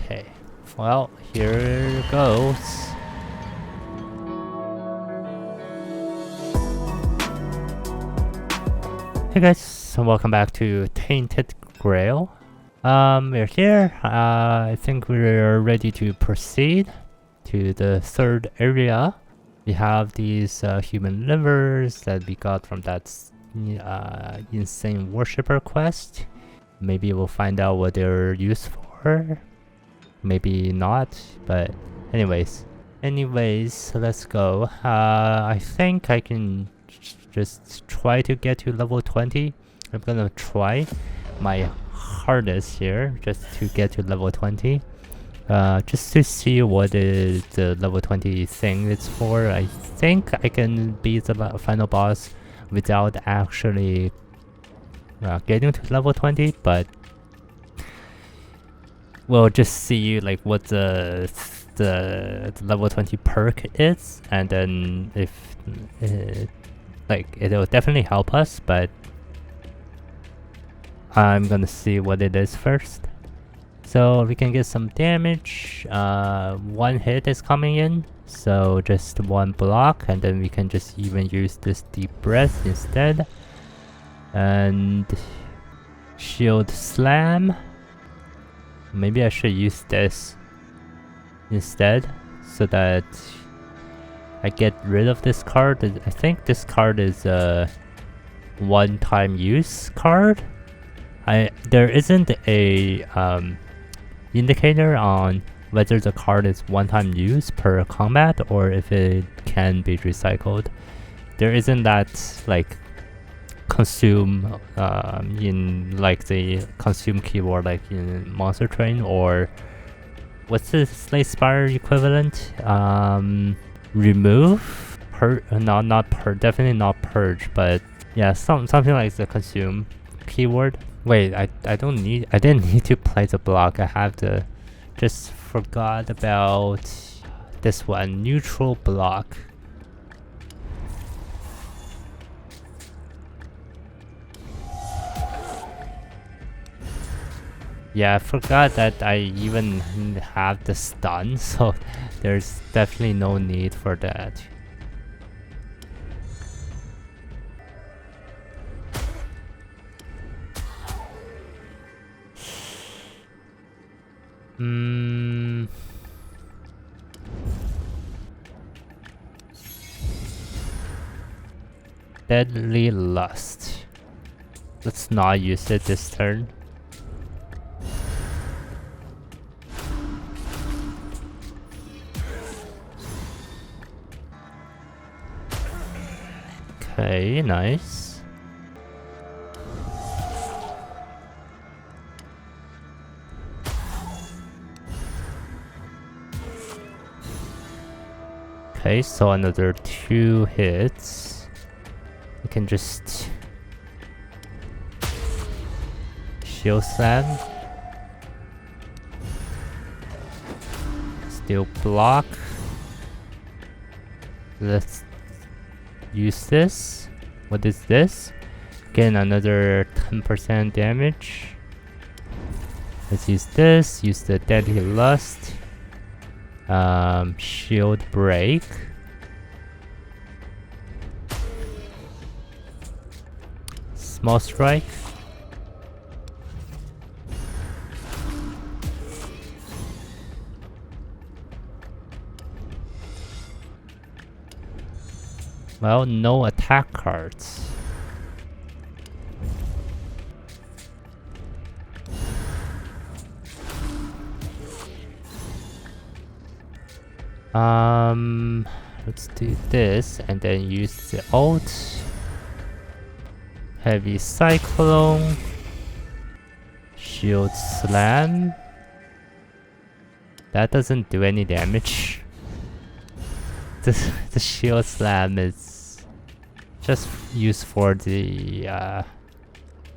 Okay, well, here goes. Hey guys, so welcome back to Tainted Grail. We're here. I think we're ready to proceed to the third area. We have these human livers that we got from that insane worshipper quest. Maybe we'll find out what they're used for. Maybe not, but anyways, let's go. I think I can just try to get to level 20. I'm gonna try my hardest here just to get to level 20. Just to see what is the level 20 thing it's for. I think I can beat the final boss without actually getting to level 20, but we'll just see like what the level 20 perk is, and then if it'll definitely help us, but I'm gonna see what it is first. So we can get some damage. One hit is coming in, so just one block, and then we can just even use this deep breath instead. And shield slam. Maybe I should use this instead so that I get rid of this card. I think this card is a one-time use card. There isn't a indicator on whether the card is one-time use per combat or if it can be recycled. There isn't that like consume in like the consume keyword like in Monster Train, or what's the Slay Spire equivalent? Remove? Definitely not purge, but yeah, something like the consume keyword. Wait, I didn't need to play the block. I have to just forgot about this one, neutral block. Yeah, I forgot that I even have the stun, so there's definitely no need for that. Deadly Lust. Let's not use it this turn. Okay, nice. Okay, so another 2 hits. We can just shield slam. Still block. Let's use this. What is this? Again, another 10% damage. Let's use this. Use the Deadly Lust. Shield break. Small strike. Well, no attack cards. Let's do this and then use the ult. Heavy Cyclone. Shield Slam. That doesn't do any damage. The Shield Slam is just used for the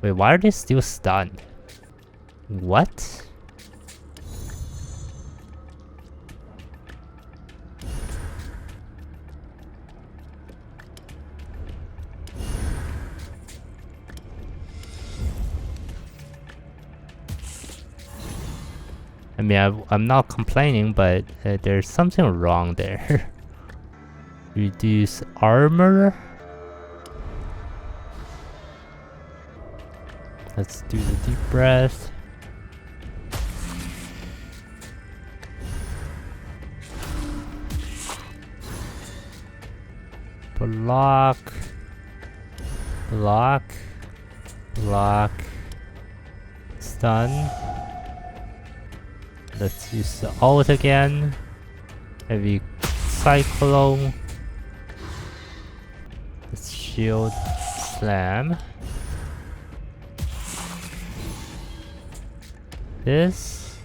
wait, why are they still stunned? What? mean, I'm not complaining, but there's something wrong there. Reduce armor. Let's do the deep breath. Block. Block. Block. Stun. Let's use the ult again. Heavy cyclone. Let's shield slam. This.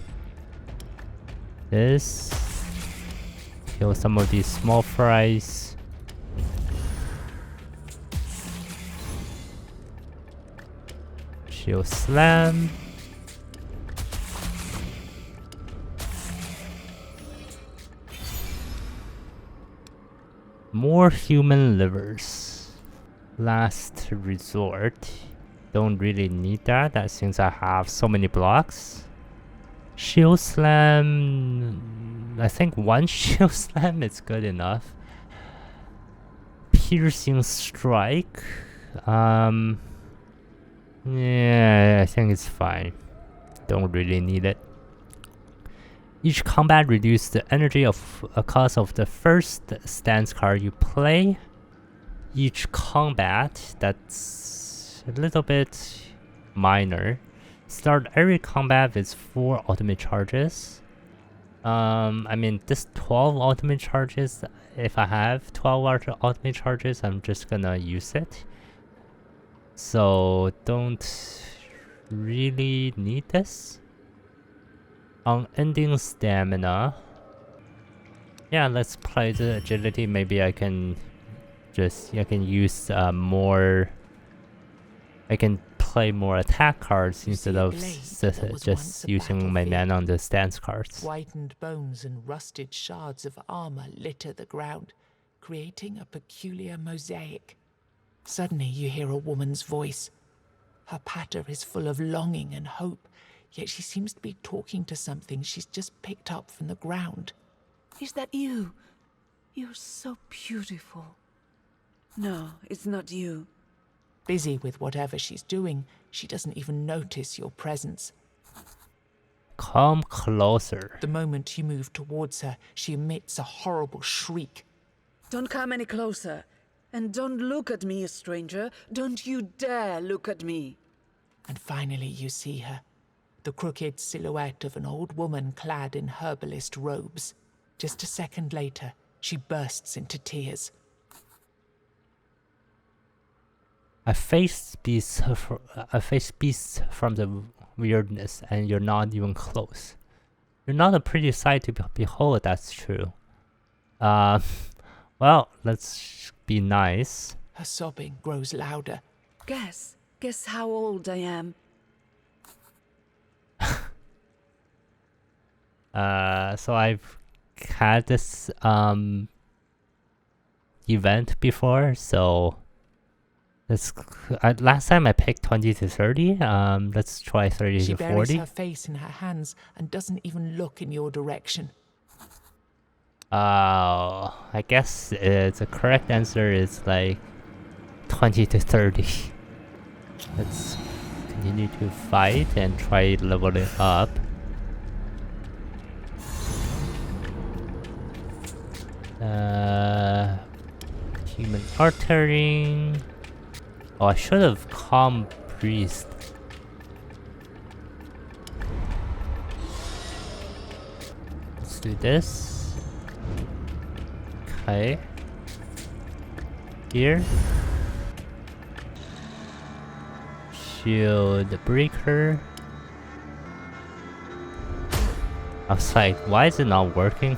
Kill some of these small fries. Shield slam. More human livers. Last resort. Don't really need that since I have so many blocks. Shield slam. I think one shield slam is good enough. Piercing strike. Yeah, I think it's fine. Don't really need it. Each combat reduces the energy of a cost of the first stance card you play. Each combat, that's a little bit minor. Start every combat with 4 ultimate charges. I mean, this 12 ultimate charges, if I have 12 ultimate charges, I'm just gonna use it. So don't really need this. Unending stamina. Yeah, let's play the agility. Maybe I can use more. I can play more attack cards instead of just using my mana on the stance cards. Whitened bones and rusted shards of armor litter the ground, creating a peculiar mosaic. Suddenly you hear a woman's voice. Her patter is full of longing and hope, yet she seems to be talking to something she's just picked up from the ground. Is that you? You're so beautiful. No, it's not you. Busy with whatever she's doing, she doesn't even notice your presence. Come closer. The moment you move towards her, she emits a horrible shriek. Don't come any closer. And don't look at me, stranger. Don't you dare look at me. And finally you see her. The crooked silhouette of an old woman clad in herbalist robes. Just a second later, she bursts into tears. I face beasts from the weirdness, and you're not even close. You're not a pretty sight to behold, that's true. Well, let's be nice. Her sobbing grows louder. Guess how old I am. So I've had this event before, so last time I picked 20 to 30. Let's try 30 to 40. She buries her face in her hands and doesn't even look in your direction. I guess the correct answer is like 20 to 30. Let's continue to fight and try leveling up. Human artery. Oh, I should have calm priest. Let's do this. Okay. Here. Shield breaker. I was like, why is it not working?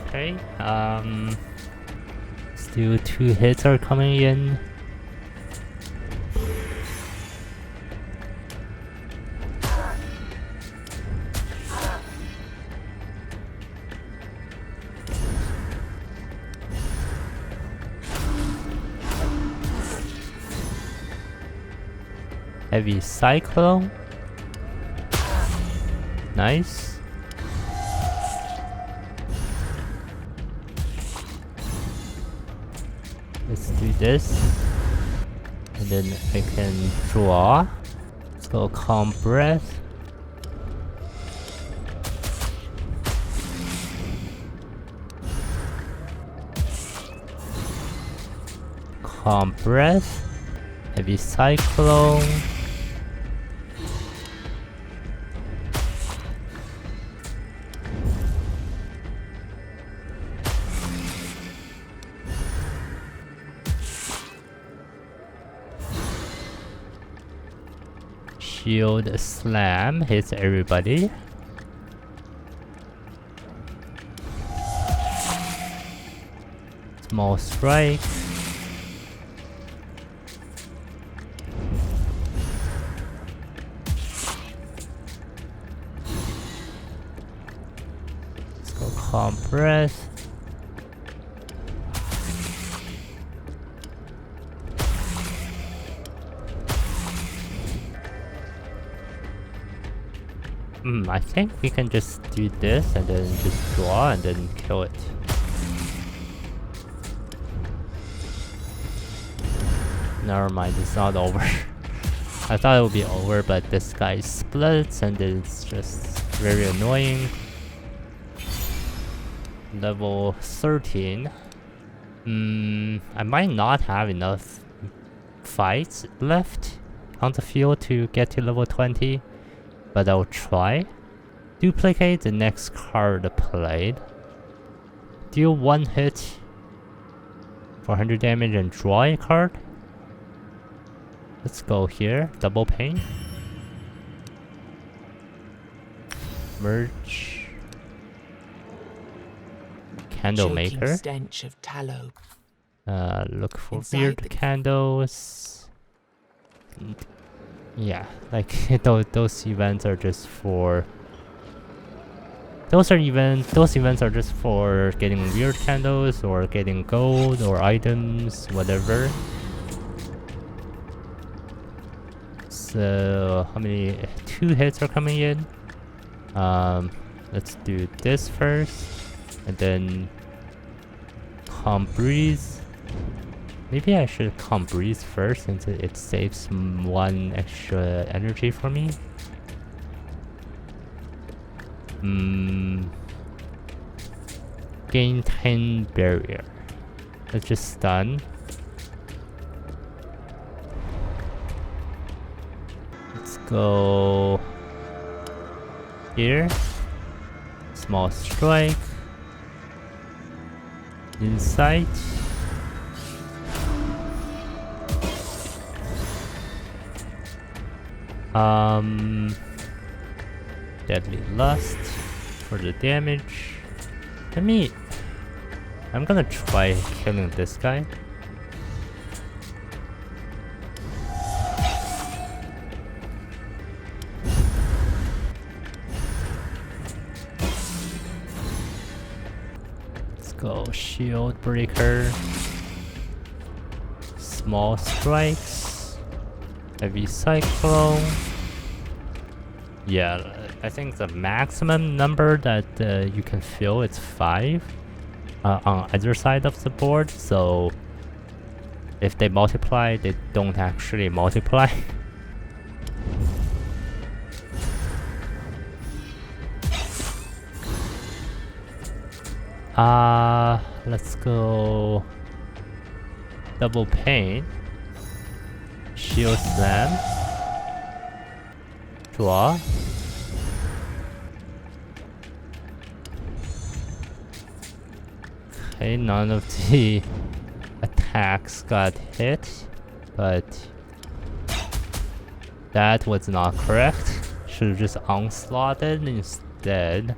Okay, still 2 hits are coming in. Heavy cyclone. Nice. Let's do this. And then I can draw. Let's go calm breath. Calm breath. Heavy cyclone. Shield slam hits everybody. Small strike. Let's go calm breath. I think we can just do this and then just draw and then kill it. Never mind, it's not over. I thought it would be over, but this guy splits and it's just very annoying. Level 13. I might not have enough fights left on the field to get to level 20. But I'll try. Duplicate the next card played. Deal 1 hit for 100 damage and draw a card. Let's go here. Double pain. Merge. Candle maker. Stench of tallow. Look for Inside weird the candles. Yeah, like those events are just for. Those events are just for getting weird candles or getting gold or items, whatever. So how many? 2 hits are coming in. Let's do this first, and then calm breeze. Maybe I should calm breeze first since it saves 1 extra energy for me. Gain 10 barrier. Let's just stun. Let's go here. Small strike. Insight. Deadly Lust for the damage. I'm gonna try killing this guy. Let's go shield breaker. Small strikes. Heavy cyclone. Yeah, I think the maximum number that you can fill is 5 on either side of the board. So if they multiply, they don't actually multiply. Let's go double pain. Shield slam. Draw. Okay, none of the attacks got hit, but that was not correct. Should have just onslaughted instead.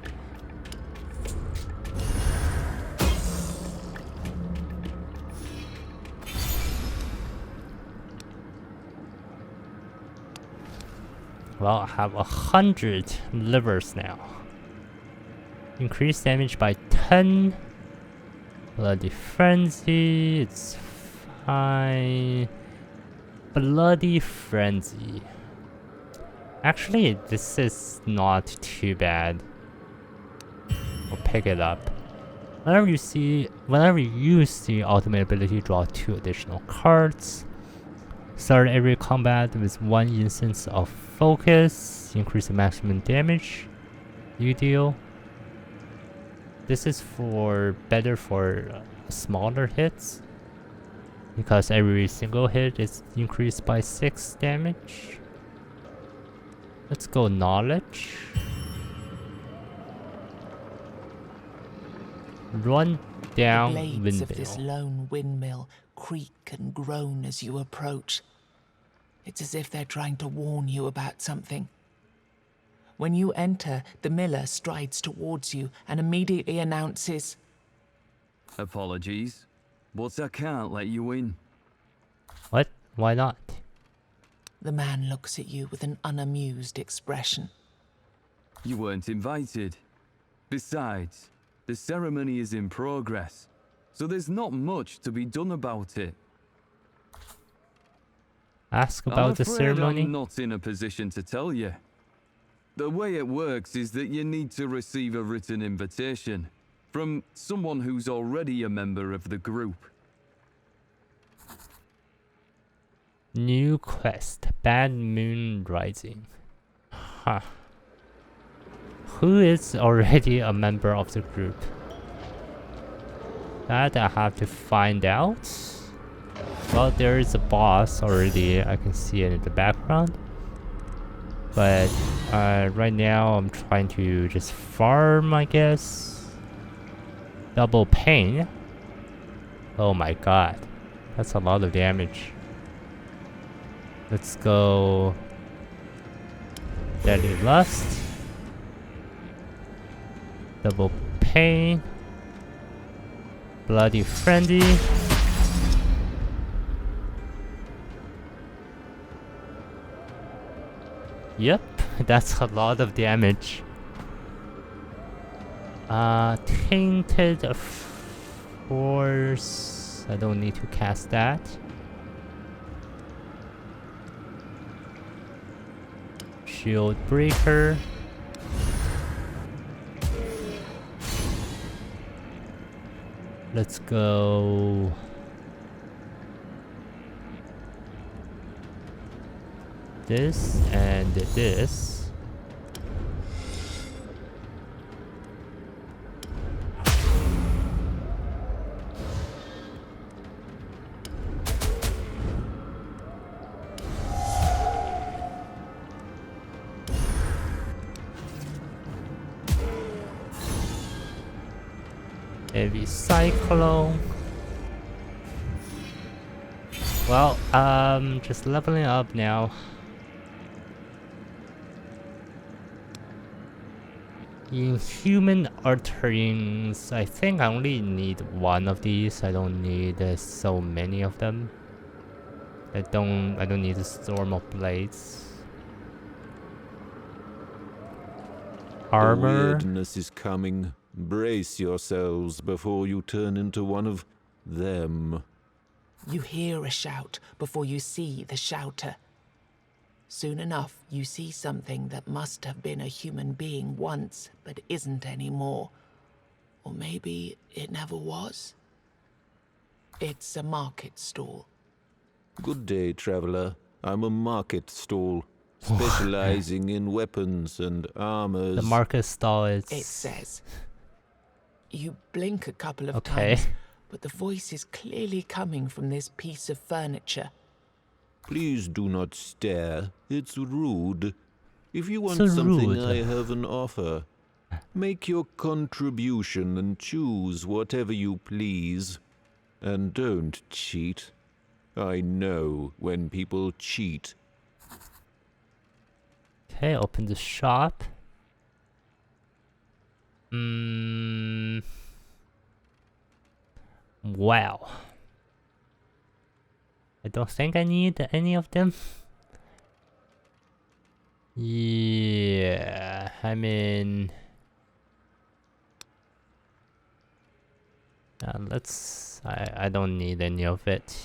Well, I have 100 livers now. Increase damage by 10. Bloody Frenzy, it's fine. Bloody Frenzy. Actually, this is not too bad. We'll pick it up. Whenever you use the ultimate ability, draw 2 additional cards. Start every combat with 1 instance of focus. Increase the maximum damage you deal. This is better for smaller hits, because every single hit is increased by 6 damage. Let's go knowledge. Run down The blades of this windmill. lone windmill creak and groan as you approach. It's as if they're trying to warn you about something. When you enter, the miller strides towards you and immediately announces, Apologies, but I can't let you in. What? Why not? The man looks at you with an unamused expression. You weren't invited. Besides, the ceremony is in progress, so there's not much to be done about it. Ask I'm about the afraid ceremony? I'm not in a position to tell you. The way it works is that you need to receive a written invitation from someone who's already a member of the group. New quest. Bad Moon Rising. Huh. Who is already a member of the group? That I have to find out. Well, there is a boss already. I can see it in the background. But right now I'm trying to just farm, I guess. Double pain. Oh my god. That's a lot of damage. Let's go Deadly Lust. Double pain. Bloody Frenzy. Yep, that's a lot of damage. Tainted Force. I don't need to cast that. Shield Breaker. Let's go. This and this. Heavy Cyclone. Well, just leveling up now. Inhuman Arterings. I think I only need 1 of these. I don't need so many of them. I don't need a storm of blades. The Armor. weirdness is coming. Brace yourselves before you turn into one of them. You hear a shout before you see the shouter. Soon enough, you see something that must have been a human being once, but isn't anymore. Or maybe it never was. It's a market stall. Good day, traveler. I'm a market stall, specializing in weapons and armors. The market stall is. It says. You blink a couple of Okay. times, but the voice is clearly coming from this piece of furniture. Please do not stare. It's rude. If you want So something, rude. I have an offer. Make your contribution and choose whatever you please. And don't cheat. I know when people cheat. Okay, open the shop. Wow. I don't think I need any of them. Yeah, I mean... I don't need any of it.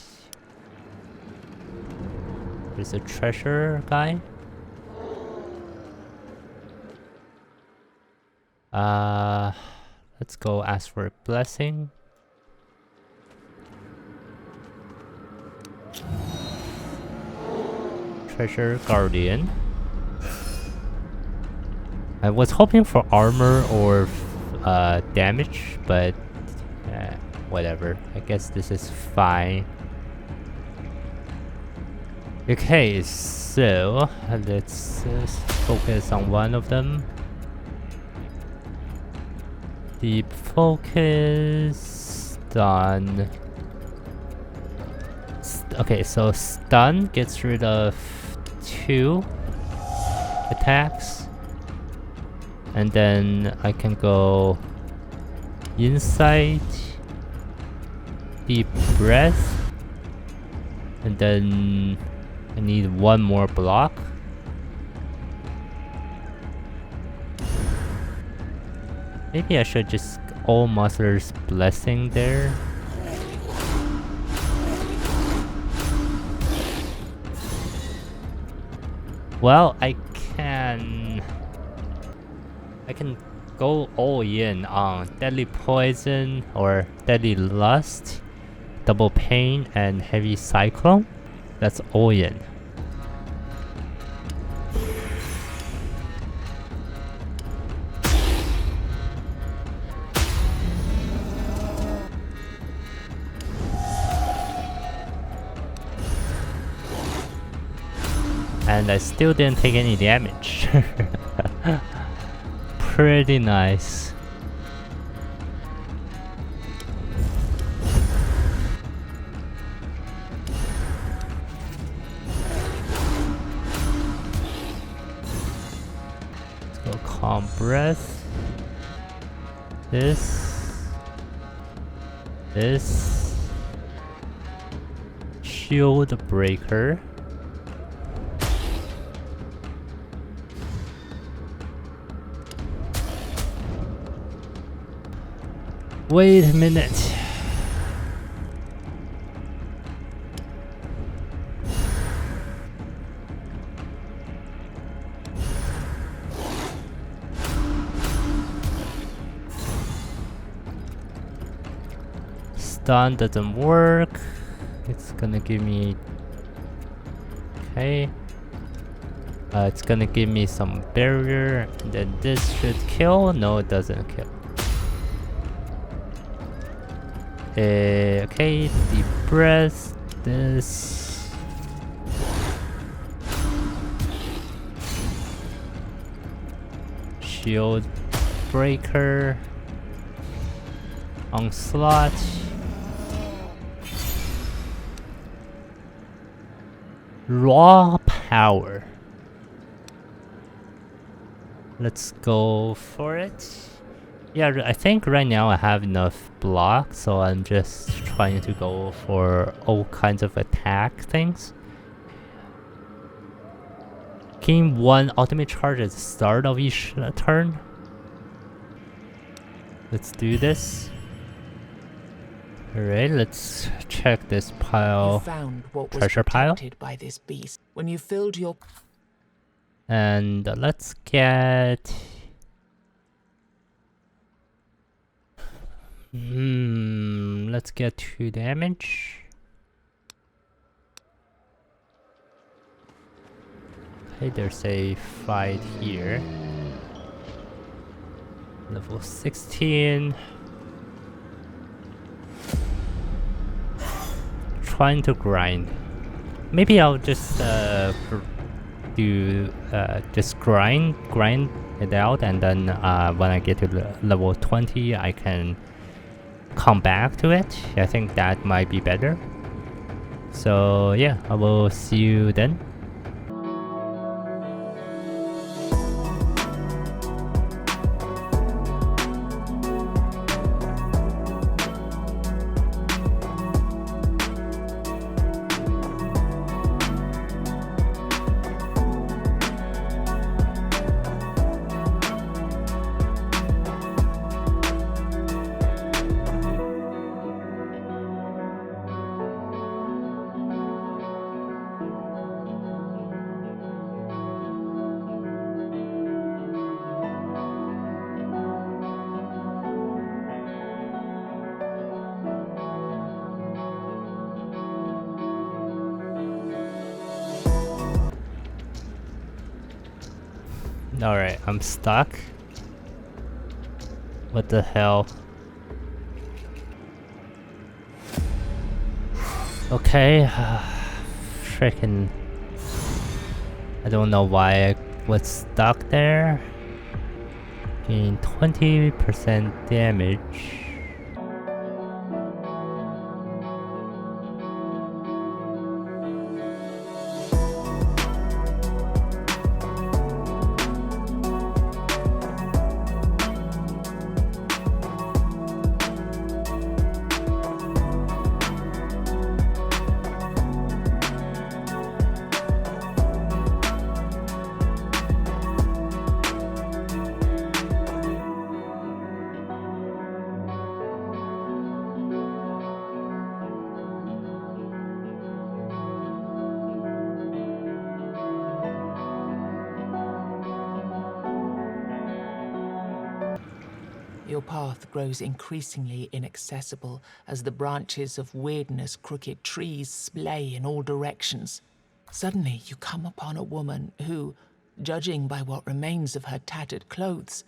There's a treasure guy. Let's go ask for a blessing. Treasure Guardian. I was hoping for armor or damage, but whatever. I guess this is fine. Okay, so let's focus on one of them. Deep focus, stun. Okay, so stun gets rid of 2 attacks. And then I can go insight, deep breath, and then I need 1 more block. Maybe I should just all monsters blessing there. Well, I can go all in on deadly poison or deadly lust, double pain, and heavy cyclone. That's all in. And I still didn't take any damage. Pretty nice. Let's go calm breath. This. Shield breaker. Wait a minute. Stun doesn't work. It's gonna give me... Okay. It's gonna give me some barrier. And then this should kill. No, it doesn't kill. Okay, deep breath. This. Shield breaker. Onslaught. Raw power. Let's go for it. Yeah, I think right now I have enough blocks, so I'm just trying to go for all kinds of attack things. Gain 1 ultimate charge at the start of each turn. Let's do this. Alright, let's check this pile. You found what was Treasure pile. protected by this beast. When you filled your... And let's get... let's get 2 damage. Okay, there's a fight here. Level 16. Trying to grind. Maybe I'll just just grind it out, and then when I get to level 20 I can come back to it. I think that might be better. So yeah, I will see you then. Alright, I'm stuck. What the hell? Okay, freaking. I don't know why I was stuck there. Gain 20% damage. Your path grows increasingly inaccessible as the branches of weirdness crooked trees splay in all directions. Suddenly, you come upon a woman who, judging by what remains of her tattered clothes,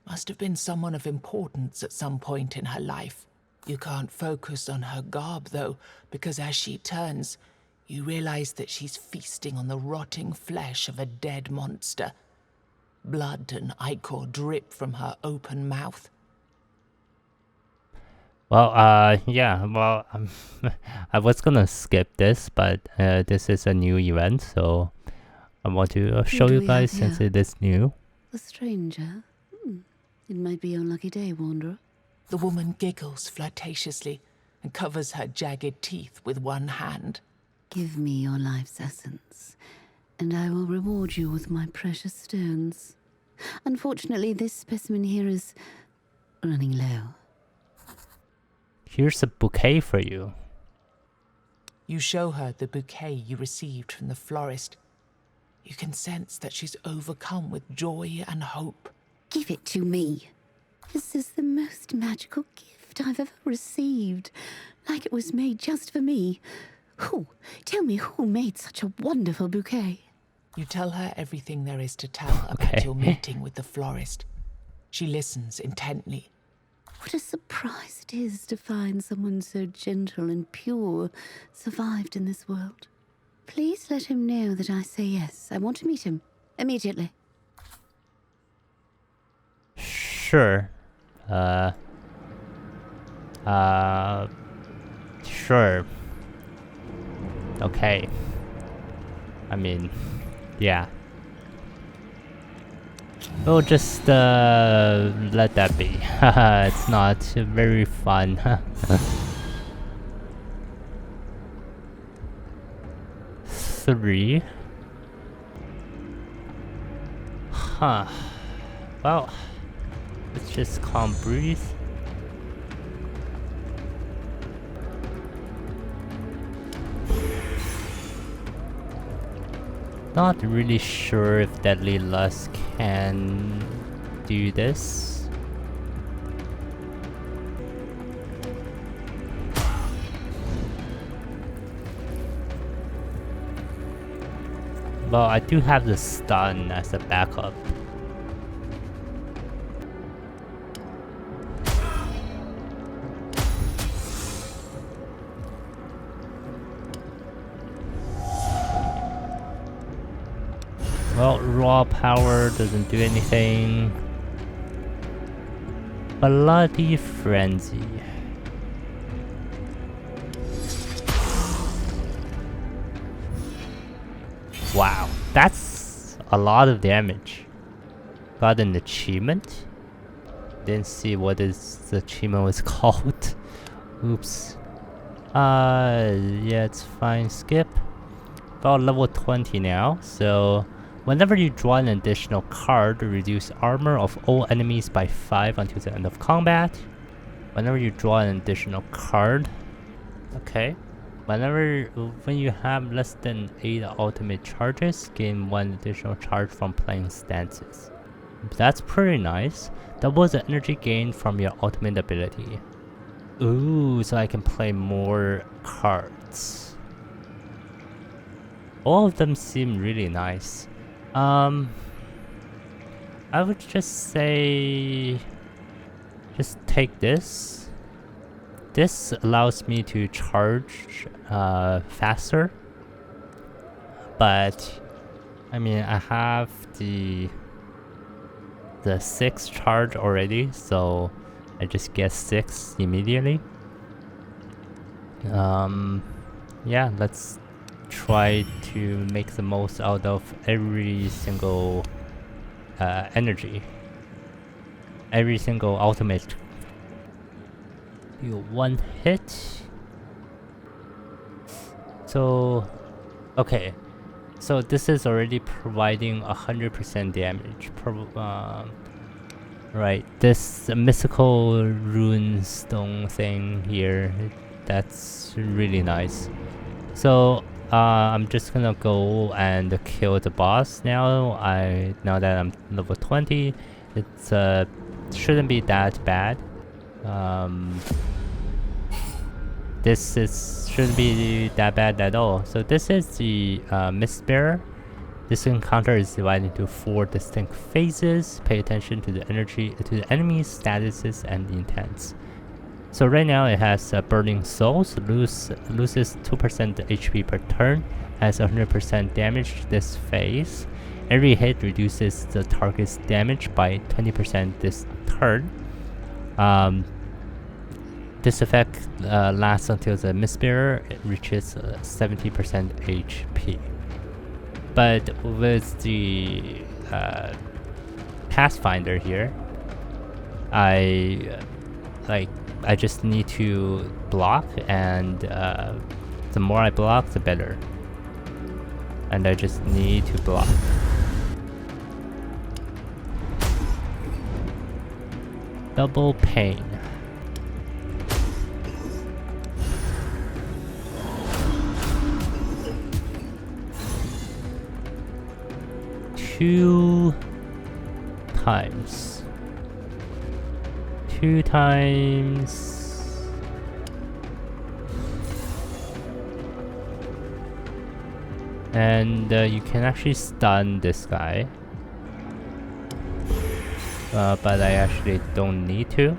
must have been someone of importance at some point in her life. You can't focus on her garb, though, because as she turns, you realize that she's feasting on the rotting flesh of a dead monster. Blood and ichor drip from her open mouth. Well, yeah, well, I was gonna skip this, but this is a new event, so I want to show do you we guys have since here? it is new. A stranger? It might be your lucky day, wanderer. The woman giggles flirtatiously and covers her jagged teeth with one hand. Give me your life's essence, and I will reward you with my precious stones. Unfortunately, this specimen here is running low. Here's a bouquet for you. You show her the bouquet you received from the florist. You can sense that she's overcome with joy and hope. Give it to me. This is the most magical gift I've ever received. Like it was made just for me. Tell me who made such a wonderful bouquet? You tell her everything there is to tell about your meeting with the florist. She listens intently. What a surprise it is to find someone so gentle and pure survived in this world. Please let him know that I say yes. I want to meet him immediately. Sure. Sure. Okay. I mean, yeah. We'll just let that be. It's not very fun. Three. Huh. Well, let's just calm breathe. Not really sure if Deadly Lust can do this. Well, I do have the stun as a backup. Well, raw power doesn't do anything. Bloody Frenzy. Wow, that's a lot of damage. Got an achievement. Didn't see what the achievement was called. Oops. Yeah, it's fine. Skip. About level 20 now, so whenever you draw an additional card, reduce armor of all enemies by 5 until the end of combat. Whenever you draw an additional card, okay. When you have less than 8 ultimate charges, gain 1 additional charge from playing stances. That's pretty nice. Doubles the energy gained from your ultimate ability. Ooh, so I can play more cards. All of them seem really nice. I would just say, just take this. This allows me to charge faster, but I mean I have the 6 charge already, so I just get 6 immediately. Yeah, let's try to make the most out of every single energy, every single ultimate. You 1 hit. So okay, so this is already providing 100% damage. Right, this mystical rune stone thing here, that's really nice. So I'm just gonna go and kill the boss now. Now that I'm level 20, it's shouldn't be that bad. Shouldn't be that bad at all. So this is the Mist Bearer. This encounter is divided into 4 distinct phases. Pay attention to the enemy's statuses and intents. So right now it has Burning Souls, loses 2% HP per turn, has 100% damage this phase. Every hit reduces the target's damage by 20% this turn. This effect lasts until the Mistbearer reaches 70% HP. But with the Pathfinder here, I just need to block, and the more I block, the better. And I just need to block. Double pain. Two times. And you can actually stun this guy. But I actually don't need to.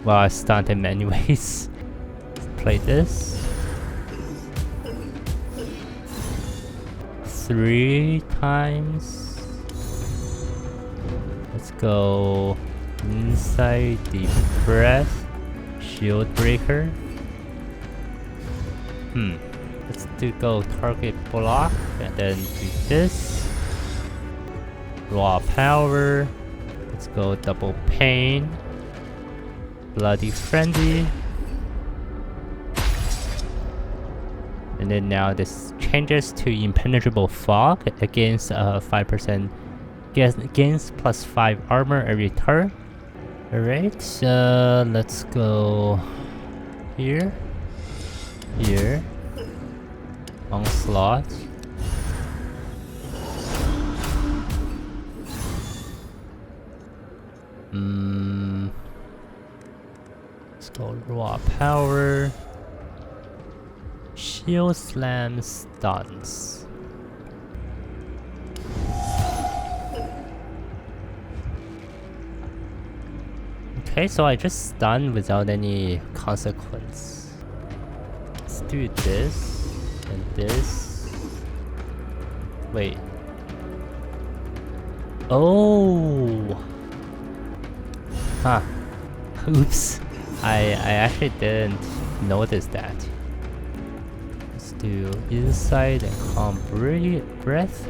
Well, I stunned him anyways. Let's play this. 3 times. Let's go inside, deep breath, shield breaker. Let's go target block and then do this. Raw power. Let's go double pain. Bloody frenzy. And then now this changes to impenetrable fog against 5% gains plus 5 armor every turn. Alright, let's go here. Onslaught. Let's go raw power. Shield slam stuns. Okay, so I just stunned without any consequence. Let's do this and this. Wait. Oh. Huh. Oops. I actually didn't notice that. Let's do inside and calm breath.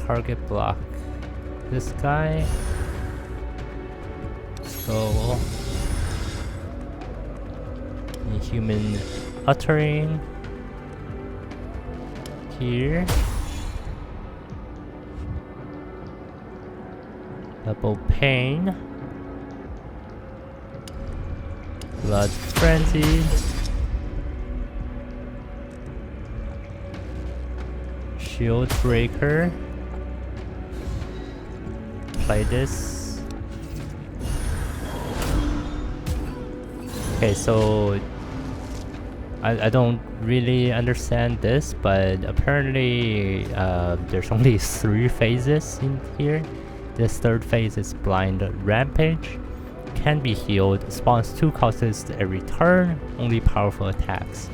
Target block this guy. Let's go inhuman uttering here. Double pain. Blood frenzy. Shield breaker. Play this. Okay, so I don't really understand this, but apparently there's only 3 phases in here. This 3rd phase is Blind Rampage. Can be healed, spawns 2 costs every turn, only powerful attacks.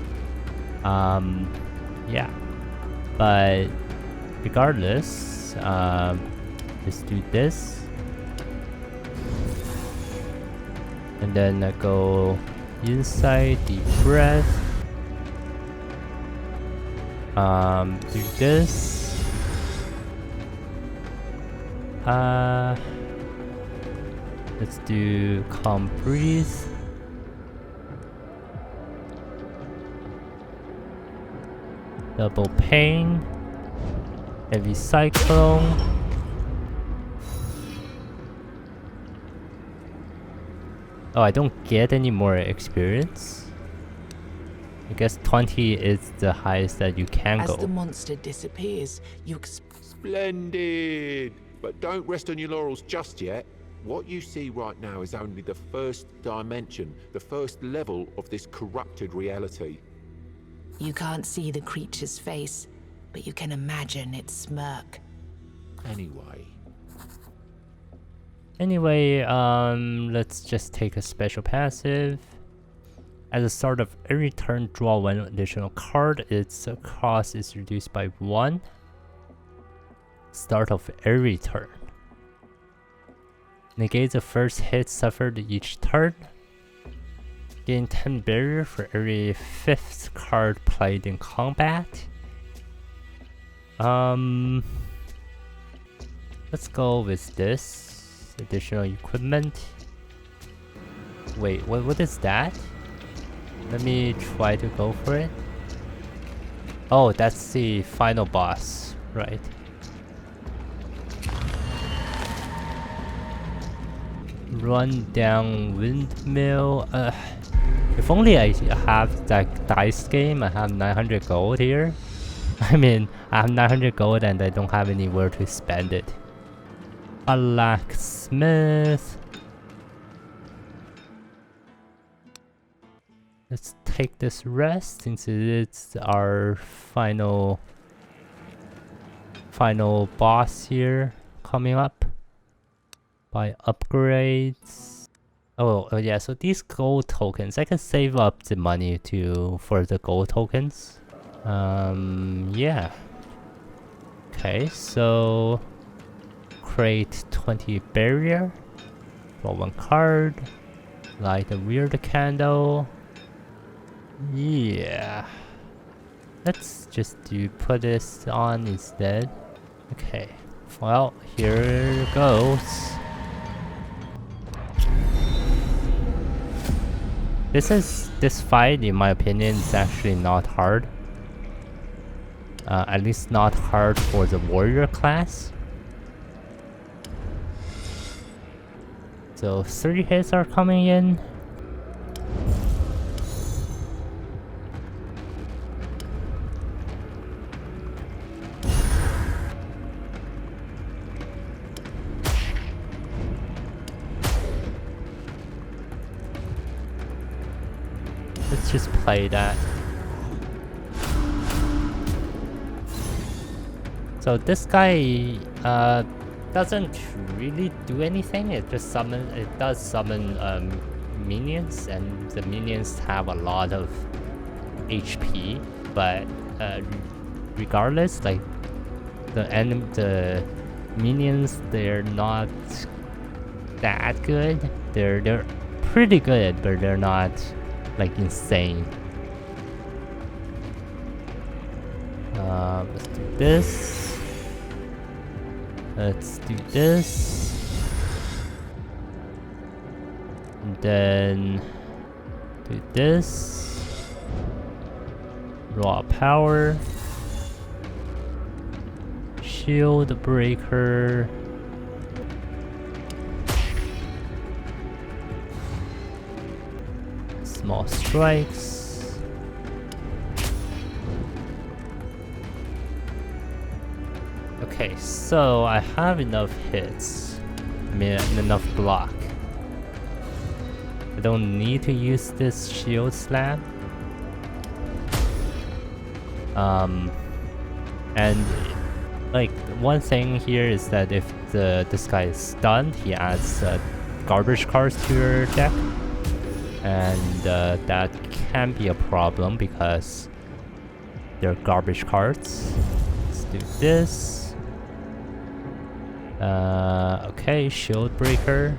Yeah. But regardless, just do this. And then I go inside, deep breath. Do this. Let's do calm breeze. Double pain. Heavy cyclone. Oh, I don't get any more experience. I guess 20 is the highest that you can go. As the monster disappears, you Splendid! But don't rest on your laurels just yet. What you see right now is only the first dimension, the first level of this corrupted reality. You can't see the creature's face, but you can imagine its smirk. Anyway, Let's just take a special passive. At the start of every turn, draw 1 additional card. Its cost is reduced by 1. Start of every turn. Negate the first hit suffered each turn. Gain 10 barrier for every 5th card played in combat. Let's go with this. Additional equipment. Wait, what is that? Let me try to go for it. Oh, that's the final boss, right? Run down windmill. If only I have that dice game. I have 900 gold here. I mean, I have 900 gold and I don't have anywhere to spend it. A blacksmith. Let's take this rest since it's our final boss here coming up. Buy upgrades. Oh yeah, so these gold tokens, I can save up the money for the gold tokens. Yeah. Okay, so create 20 barrier. Draw 1 card. Light a weird candle. Yeah. Let's just put this on instead. Okay. Well, here goes. This fight, in my opinion, is actually not hard. At least not hard for the warrior class. So 3 hits are coming in. Let's just play that. So this guy doesn't really do anything. It does summon minions, and the minions have a lot of HP. But regardless, like the minions, they're not that good. They're pretty good, but they're not like insane. Let's do this. Let's do this. And then do this. Raw power. Shield breaker. Small strikes. Okay, so I have enough hits. I mean, enough block. I don't need to use this shield slab. And like one thing here is that if this guy is stunned, he adds garbage cards to your deck, and that can be a problem because they're garbage cards. Let's do this. Okay, shield breaker.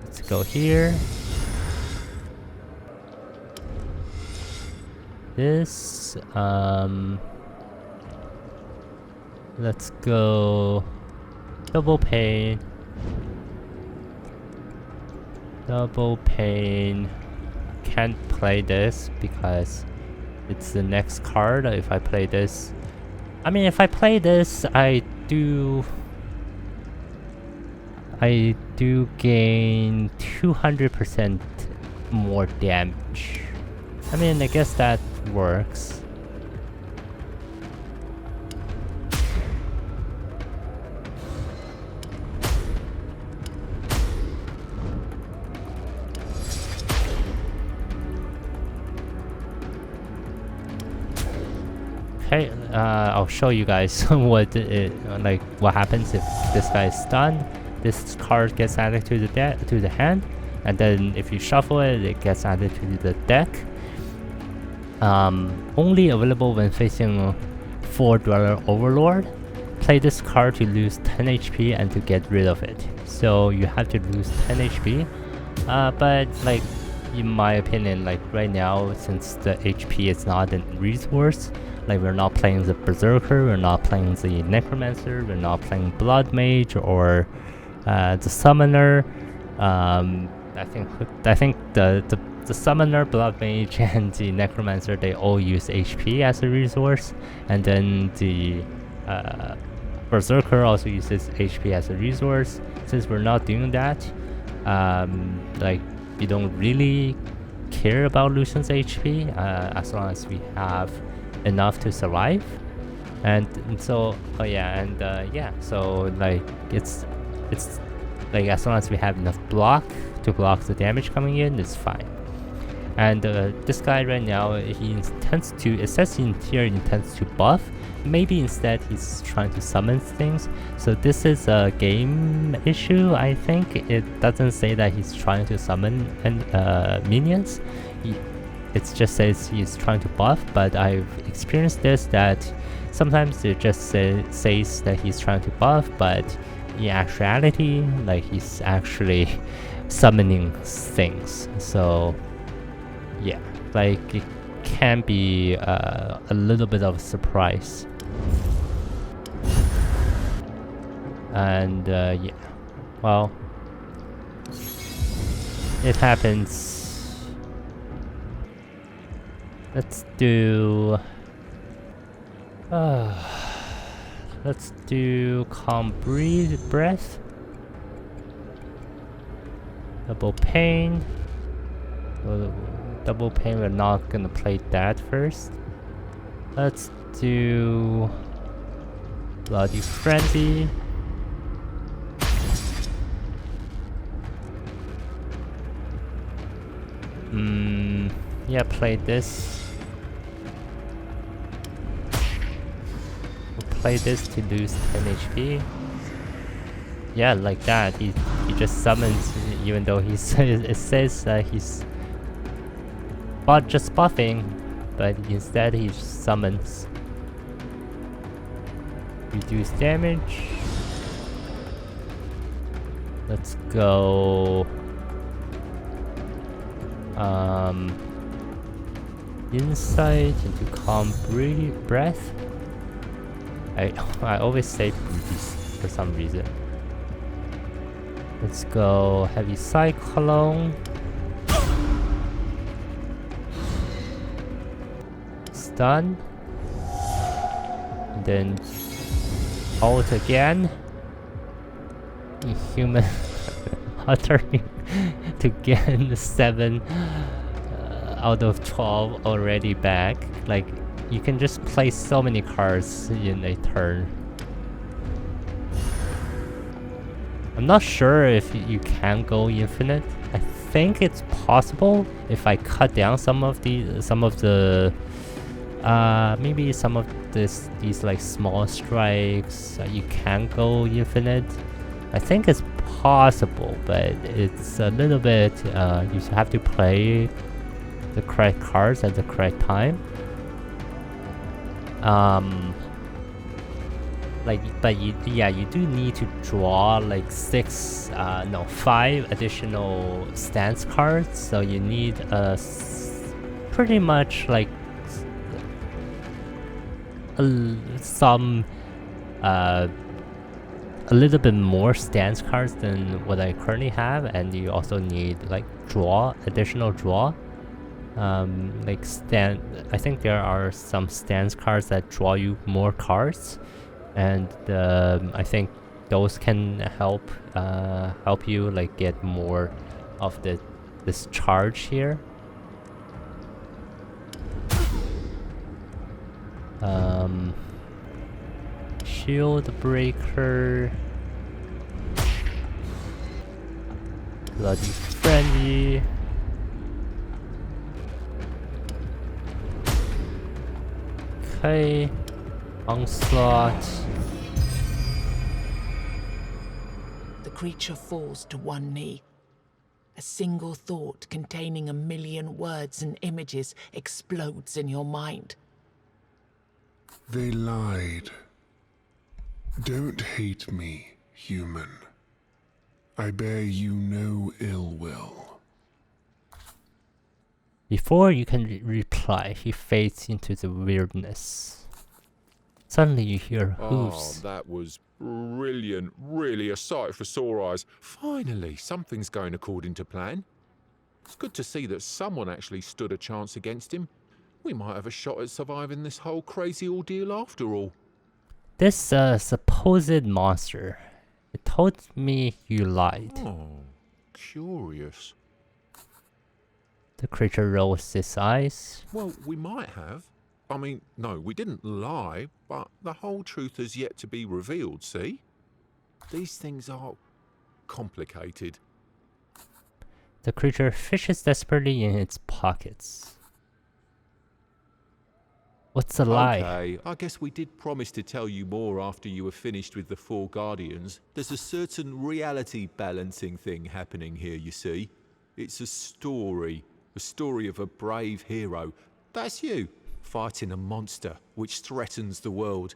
Let's go here. This, let's go double pain. Double pain. Can't play this because it's the next card. If I play this, I mean, if I play this, I do gain 200% more damage. I mean, I guess that works. Okay, I'll show you guys what happens if this guy is stunned. This card gets added to the hand, and then if you shuffle it, it gets added to the deck. Only available when facing 4 Dweller Overlord. Play this card to lose 10 HP and to get rid of it. So you have to lose 10 HP. But like, in my opinion, like right now, since the HP is not a resource, like we're not playing the Berserker, we're not playing the Necromancer, we're not playing Blood Mage or the Summoner. I think the Summoner, Blood Mage, and the Necromancer, they all use HP as a resource, and then the Berserker also uses HP as a resource. Since we're not doing that, like we don't really care about Lucian's HP as long as we have enough to survive. And so so like it's like as long as we have enough block to block the damage coming in, it's fine. And this guy right now, he intends to, it says in here, he intends to buff. Maybe instead he's trying to summon things. So this is a game issue, I think. It doesn't say that he's trying to summon minions. It just says he's trying to buff, but I've experienced this, that sometimes it just says that he's trying to buff, but in actuality, like he's actually summoning things. So yeah, like it can be a little bit of a surprise. And yeah, well, it happens. Let's do calm breath. Double pain. Double pain, we're not gonna play that first. Let's do Bloody Frenzy. Yeah, play this. We'll play this to lose 10 HP. Yeah, like that. He just summons, even though it says that he's just buffing, but instead he summons. Reduce damage. Let's go insight into calm breath. I always say breeze for some reason. Let's go heavy cyclone. Stun. And then ult again. Human uttering to get 7 out of 12 already back. Like, you can just play so many cards in a turn. I'm not sure if you can go infinite. I think it's possible if I cut down some of the maybe some of these like small strikes. You can go infinite. I think it's possible, but it's a little bit. You have to play the correct cards at the correct time. But you do need to draw like 5 additional stance cards. So you need pretty much like a little bit more stance cards than what I currently have, and you also need like additional draw. I think there are some stance cards that draw you more cards, and I think those can help you like get more of this charge here. Shield breaker, bloody frenzy. Okay, onslaught. The creature falls to one knee. A single thought containing a million words and images explodes in your mind. They lied. Don't hate me, human. I bear you no ill will. Before you can reply, he fades into the weirdness. Suddenly you hear hooves. Oh, that was brilliant. Really a sight for sore eyes. Finally, something's going according to plan. It's good to see that someone actually stood a chance against him. We might have a shot at surviving this whole crazy ordeal after all. This supposed monster, it told me you lied. Oh, curious. The creature rolls his eyes. Well, we might have. I mean, no, we didn't lie, but the whole truth has yet to be revealed, see? These things are complicated. The creature fishes desperately in its pockets. What's a lie? Okay, I guess we did promise to tell you more after you were finished with the 4 Guardians. There's a certain reality balancing thing happening here, you see. It's a story of a brave hero. That's you, fighting a monster which threatens the world.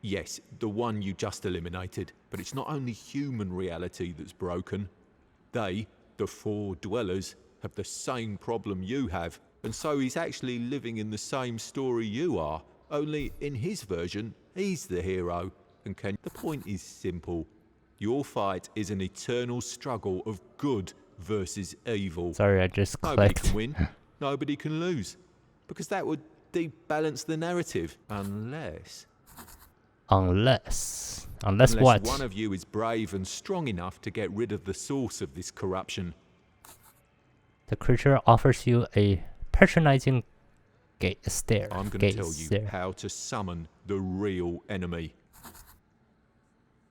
Yes, the one you just eliminated, but it's not only human reality that's broken. They, the 4 dwellers, have the same problem you have. And so he's actually living in the same story you are, only in his version, he's the hero. And the point is simple. Your fight is an eternal struggle of good versus evil. Sorry, I just Nobody clicked. can win, nobody can lose. Because that would debalance the narrative, unless what? One of you is brave and strong enough to get rid of the source of this corruption. The creature offers you a patronizing stare. I'm going to tell you how to summon the real enemy.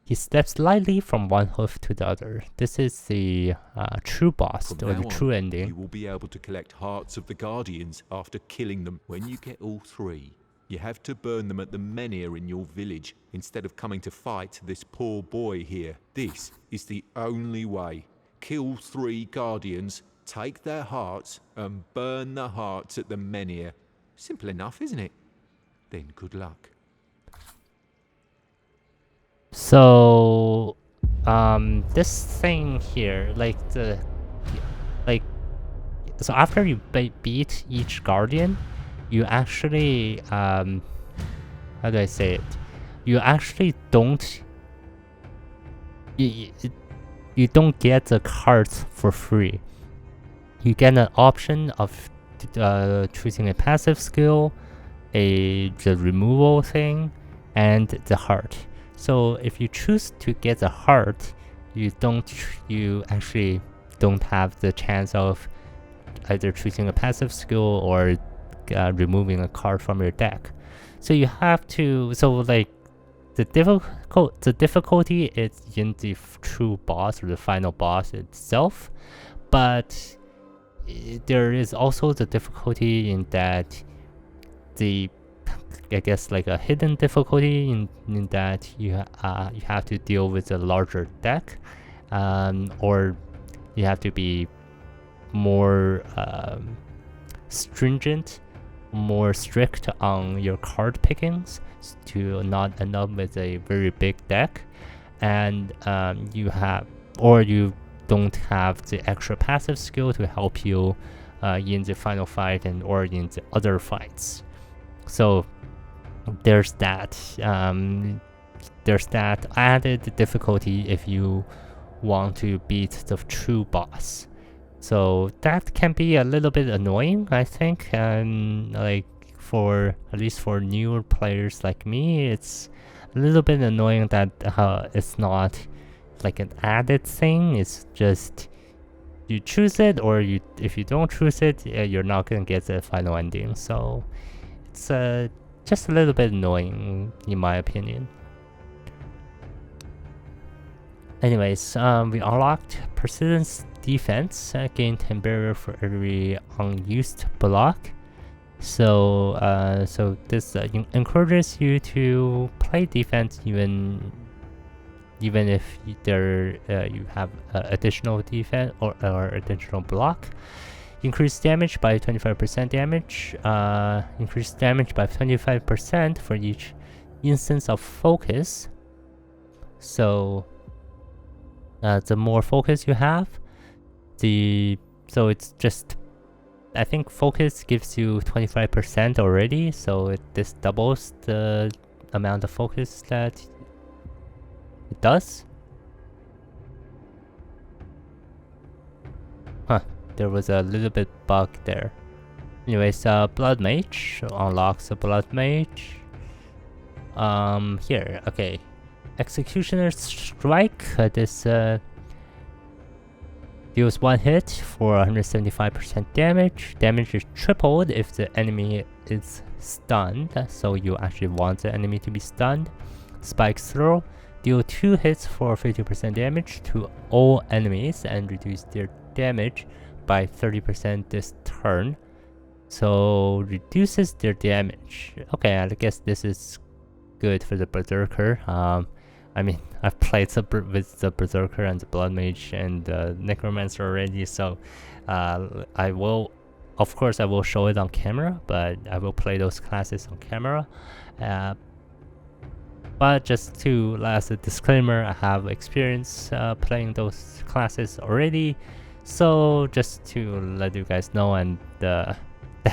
He steps lightly from one hoof to the other. This is the true boss, or the true ending. You will be able to collect hearts of the Guardians after killing them. When you get all 3, you have to burn them at the menhir in your village instead of coming to fight this poor boy here. This is the only way. Kill 3 Guardians, take their hearts, and burn the hearts at the menhir. Simple enough, isn't it? Then good luck. So, this thing here, so after you beat each guardian, you actually, how do I say it? You actually don't, you don't get the cards for free. You get an option of choosing a passive skill, the removal thing, and the heart. So if you choose to get the heart, you actually don't have the chance of either choosing a passive skill or removing a card from your deck. So you have to, the difficulty is in the true boss or the final boss itself, but there is also the difficulty in that I guess like a hidden difficulty in that you have to deal with a larger deck, or you have to be more stringent, more strict on your card pickings to not end up with a very big deck, and you don't have the extra passive skill to help you in the final fight or in the other fights. So there's that added difficulty if you want to beat the true boss. So that can be a little bit annoying, I think, and like at least for newer players like me, it's a little bit annoying that it's not like an added thing. It's just you choose it, or if you don't choose it, you're not gonna get the final ending. So it's just a little bit annoying in my opinion. Anyways, we unlocked Persistence Defense, gain 10 barrier for every unused block. So this encourages you to play defense even if you have additional defense or additional block. Increase damage by 25% damage. Increase damage by 25% for each instance of focus. So the more focus you have, so it's just, I think focus gives you 25% already, so this doubles the amount of focus that it does. There was a little bit bug there. Anyways, Blood Mage unlocks a Blood Mage. Here, okay. Executioner's Strike. This deals one hit for 175% damage. Damage is tripled if the enemy is stunned, so you actually want the enemy to be stunned. Spike's Throw. Deal 2 hits for 50% damage to all enemies and reduce their damage by 30% this turn. So reduces their damage. Okay, I guess this is good for the Berserker. I mean, I've played with the Berserker and the Blood Mage and the Necromancer already, so of course I will show it on camera, but I will play those classes on camera. But just as a disclaimer, I have experience playing those classes already, so just to let you guys know, and that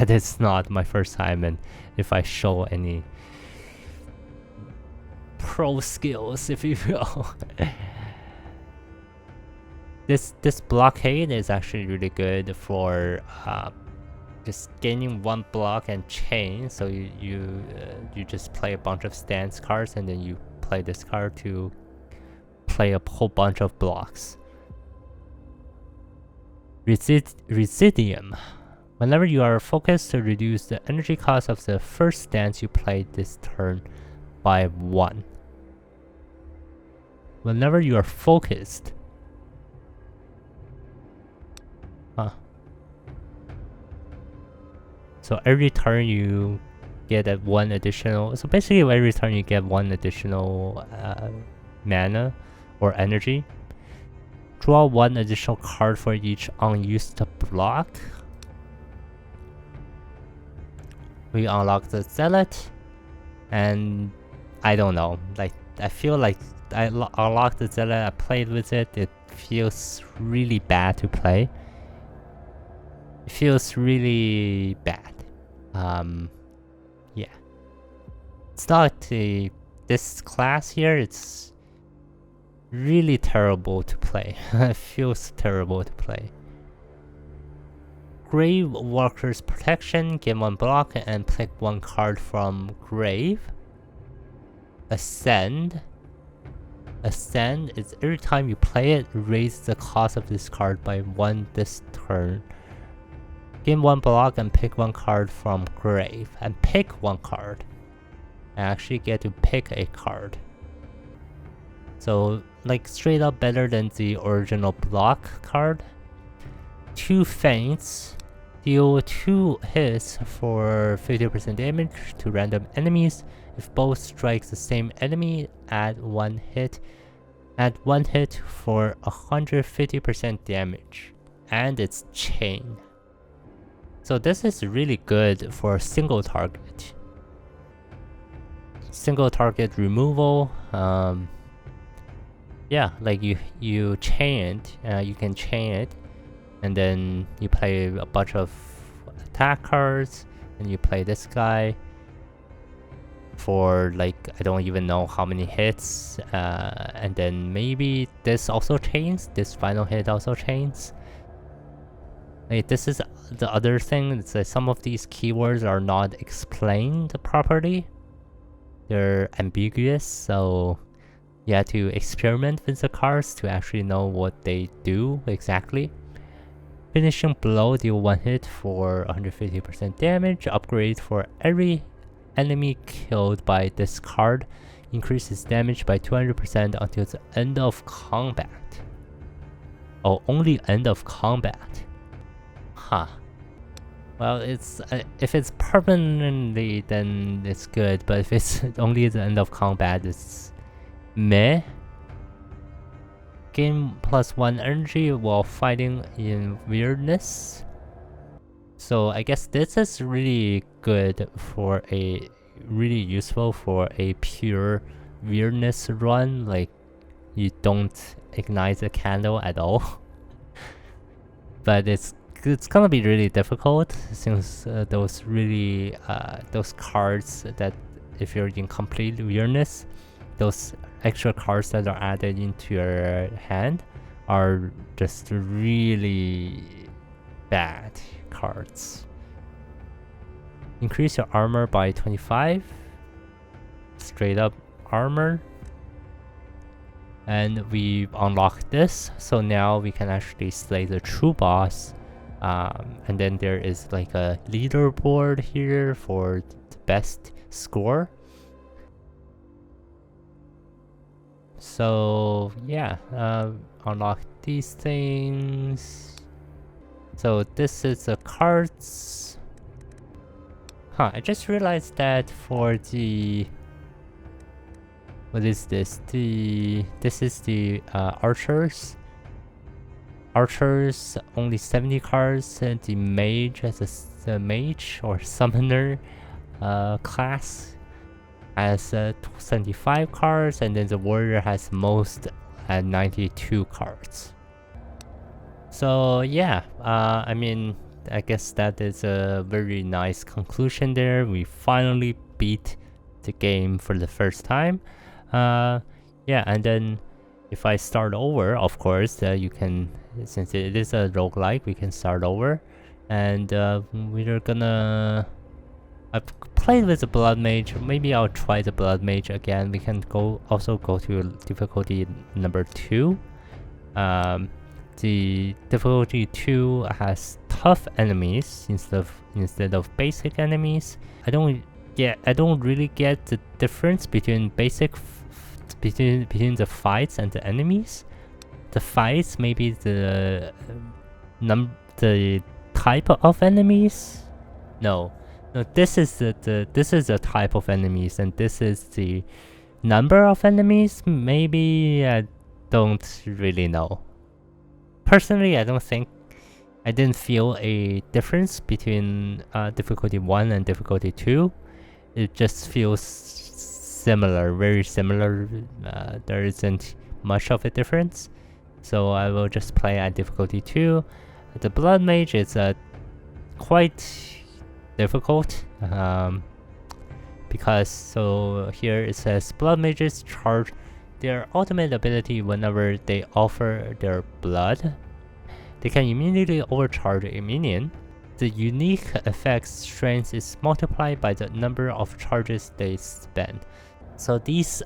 is not my first time, and if I show any pro skills, if you will. This blockade is actually really good for just gaining one block and chain. So you just play a bunch of stance cards, and then you play this card to play a whole bunch of blocks. Residium. Whenever you are focused, to reduce the energy cost of the first stance you played this turn by 1. Whenever you are focused. So every turn you get one additional. So basically, every turn you get one additional mana or energy. Draw one additional card for each unused block. We unlock the Zealot, and I don't know. Like, I feel like I unlocked the Zealot. I played with it. It feels really bad to play. It feels really bad. Yeah. It's not this class here. It's really terrible to play. It feels terrible to play. Grave Walker's Protection. Gain one block and pick one card from Grave. Ascend. Ascend is every time you play it, raise the cost of this card by 1 this turn. Gain one block and pick one card from Grave. And pick one card. I actually get to pick a card. So like straight up better than the original block card. 2 feints. Deal 2 hits for 50% damage to random enemies. If both strikes the same enemy, add 1 hit. Add 1 hit for 150% damage. And it's chain. So this is really good for single target. Single target removal. Yeah, like you chain it, you can chain it, and then you play a bunch of attack cards, and you play this guy for like I don't even know how many hits, and then maybe this also chains. This final hit also chains. Like this is the other thing. It's like some of these keywords are not explained properly. They're ambiguous, so you have to experiment with the cards to actually know what they do exactly. Finishing blow, deal 1 hit for 150% damage. Upgrade for every enemy killed by this card. Increases damage by 200% until the end of combat. Oh, only end of combat. Huh. Well, it's if it's permanently, then it's good. But if it's only at the end of combat, it's meh. Gain +1 energy while fighting in weirdness. So I guess this is really good for really useful for a pure weirdness run. Like you don't ignite the candle at all. But it's gonna be really difficult since those cards that if you're in complete weirdness, those extra cards that are added into your hand are just really bad cards. Increase your armor by 25. Straight up armor. And we unlock this, so now we can actually slay the true boss. And then there is like a leaderboard here for the best score. So yeah, unlock these things. So this is the cards. Huh, I just realized that for the... What is this? This is the archers. Archers only 70 cards, and the mage has the mage or summoner class has 75 cards, and then the warrior has most at 92 cards. So yeah, I mean, I guess that is a very nice conclusion there. We finally beat the game for the first time. Yeah, and then if I start over, of course, you can, since it is a roguelike, we can start over. And we're gonna... I've played with the Blood Mage. Maybe I'll try the Blood Mage again. We can also go to difficulty number 2. The difficulty 2 has tough enemies instead of basic enemies. I don't really get the difference between between the fights and the enemies. The fights, maybe the type of enemies. No, this is the type of enemies, and this is the number of enemies. Maybe I don't really know. Personally, I didn't feel a difference between difficulty 1 and difficulty 2. It just feels similar, very similar. There isn't much of a difference. So I will just play at difficulty 2. The Blood Mage is quite difficult because so here it says Blood Mages charge their ultimate ability whenever they offer their blood. They can immediately overcharge a minion. The unique effect's strength is multiplied by the number of charges they spend. So these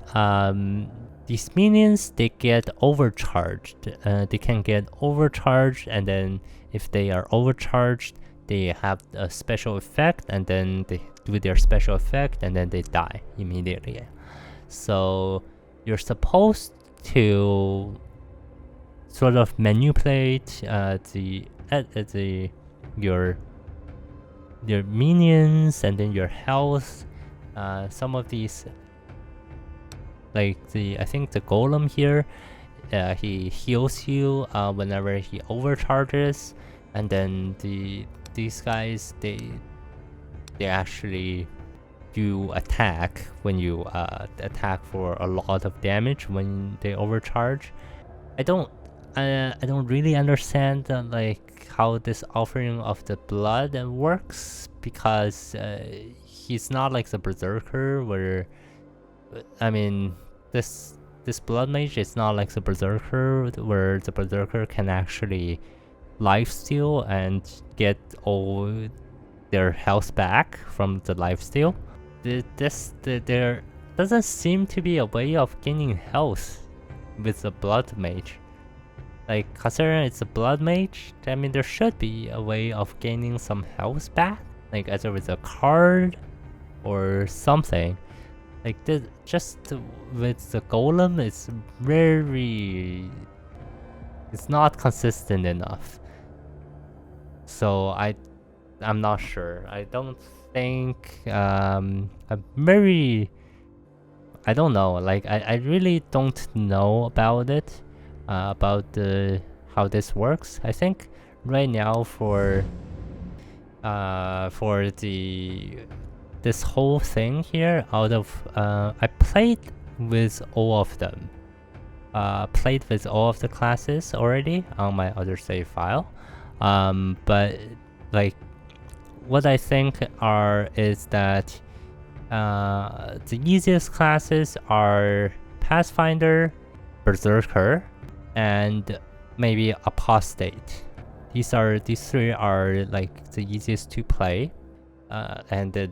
minions, they get overcharged. They can get overcharged, and then if they are overcharged, they have a special effect, and then they do their special effect, and then they die immediately. So you're supposed to sort of manipulate your minions and then your health. Some of these, like I think the golem here, he heals you whenever he overcharges, and then these guys they actually do attack when you attack for a lot of damage when they overcharge. I don't really understand like how this offering of the blood works, because he's not like the berserker where, I mean, this blood mage is not like the berserker where the berserker can actually lifesteal and get all their health back from the lifesteal. There doesn't seem to be a way of gaining health with the blood mage. Like, considering it's a blood mage, I mean, there should be a way of gaining some health back, like either with a card or something. Like this, just with the golem, it's not consistent enough. So I'm not sure. I don't think I don't know. Like I really don't know about it. About how this works. I think right now for this whole thing here, out of I played with all of them. Played with all of the classes already on my other save file. But like what I think is that the easiest classes are Pathfinder, Berserker, and maybe Apostate. These three are like the easiest to play, and the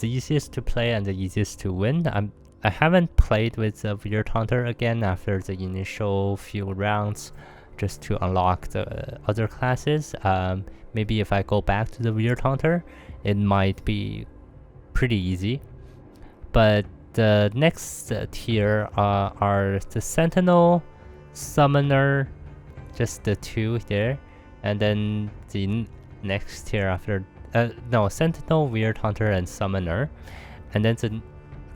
easiest to play and the easiest to win. I haven't played with the Weird Hunter again after the initial few rounds, just to unlock the other classes. Maybe if I go back to the Weird Hunter, it might be pretty easy. But the next tier are the Sentinel, Summoner, just the two there, and then the next tier after Sentinel, Weird Hunter, and Summoner, and then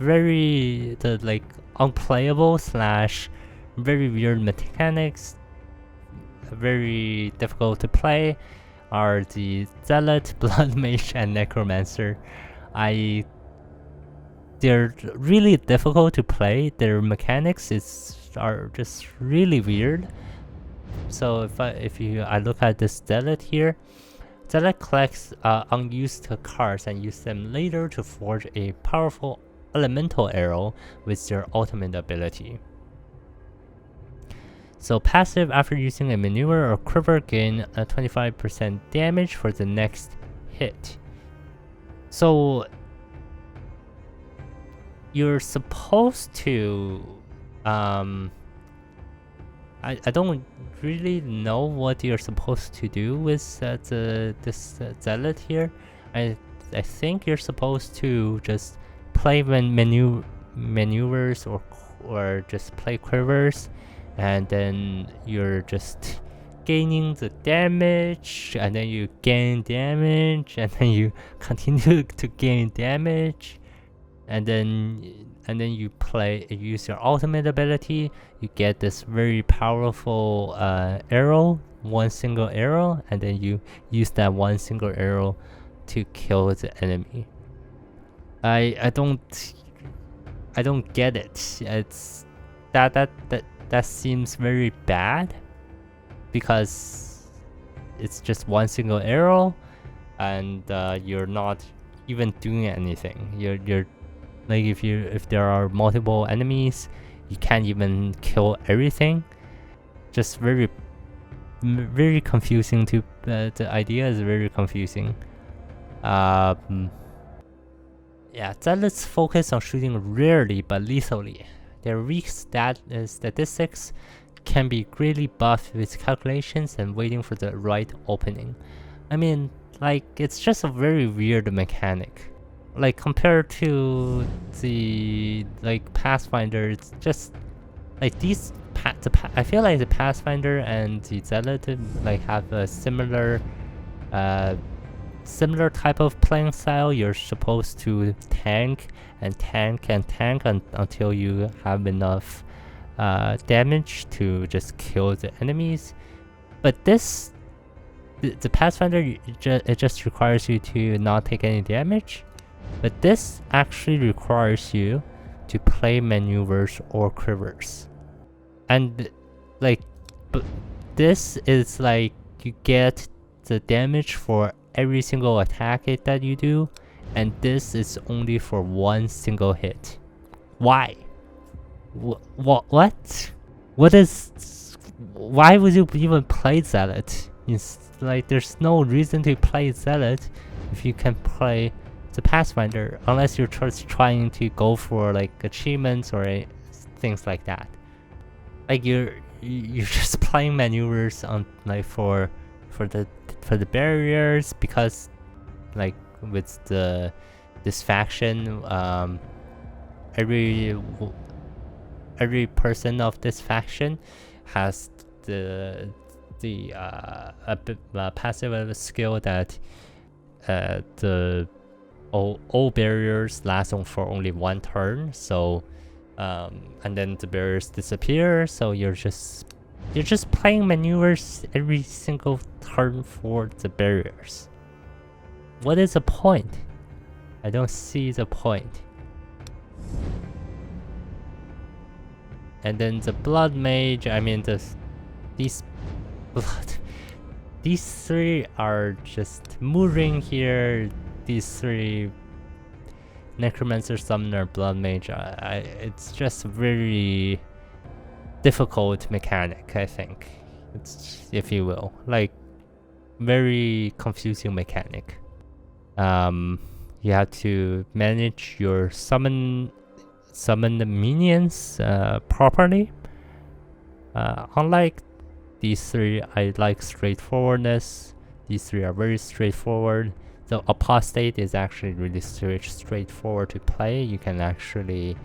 the like unplayable / very weird mechanics, very difficult to play, are the Zealot, Blood Mage, and Necromancer. They're really difficult to play. Their mechanics are just really weird. So if I look at this Zealot here, Zealot collects unused cards and use them later to forge a powerful elemental arrow with their ultimate ability. So passive, after using a maneuver or quiver, gain a 25% damage for the next hit. So you're supposed to I don't really know what you're supposed to do with this Zealot here. I think you're supposed to just play when maneuvers or just play quivers, and then you're just gaining the damage, and then you gain damage, and then you continue to gain damage, and then you use your ultimate ability. You get this very powerful arrow, one single arrow, and then you use that one single arrow to kill the enemy. I don't get it. It's that seems very bad, because it's just one single arrow, and you're not even doing anything. You're like, if there are multiple enemies, you can't even kill everything. Just very confusing. The idea is very confusing. Yeah, Zealots focus on shooting rarely but lethally. Their weak statistics can be greatly buffed with calculations and waiting for the right opening. I mean, like, it's just a very weird mechanic. Like, compared to the Pathfinder, it's just like these I feel like the Pathfinder and the Zealot like have a similar similar type of playing style. You're supposed to tank and tank and tank until you have enough damage to just kill the enemies. But this, the Pathfinder, it just requires you to not take any damage. But this actually requires you to play maneuvers or quivers. And like, this is like you get the damage for every single attack that you do, and this is only for one single hit. Why? What? What is? Why would you even play Zealot? It's like there's no reason to play Zealot if you can play the Pathfinder, unless you're just trying to go for like achievements or things like that. Like you're just playing maneuvers on like for the barriers, because like with this faction, every person of this faction has the passive skill that all barriers last on for only one turn. So and then the barriers disappear. So you're just playing maneuvers every single turn for the barriers. What is the point? I don't see the point. And then the blood mage, I mean these three are just moving here. These three, necromancer, summoner, blood mage, it's just very difficult mechanic, I think. It's, if you will, like very confusing mechanic. You have to manage your summon the minions properly. Unlike these three, I like straightforwardness. These three are very straightforward. The apostate is actually really straightforward to play. You can actually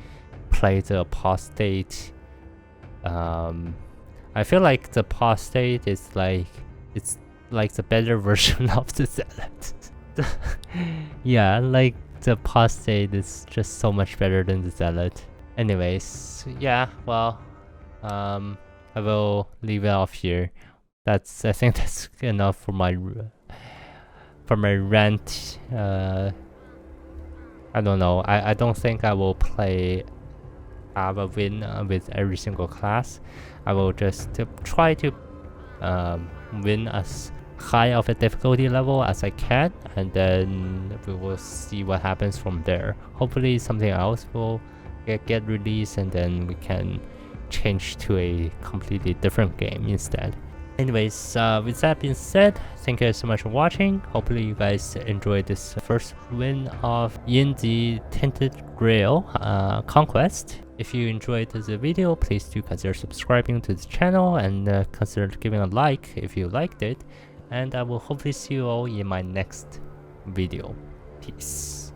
play the apostate. I feel like the apostate is like, it's like the better version of the Zealot. Yeah, like the apostate is just so much better than the Zealot. Anyways, yeah, well, I will leave it off here. I think that's enough for my rant. I don't know. I don't think I will have a win with every single class. I will just try to win as high of a difficulty level as I can, and then we will see what happens from there. Hopefully something else will get released, and then we can change to a completely different game instead. Anyways, with that being said, thank you guys so much for watching. Hopefully you guys enjoyed this first win in the Tainted Grail Conquest. If you enjoyed the video, please do consider subscribing to the channel, and consider giving a like if you liked it. And I will hopefully see you all in my next video. Peace.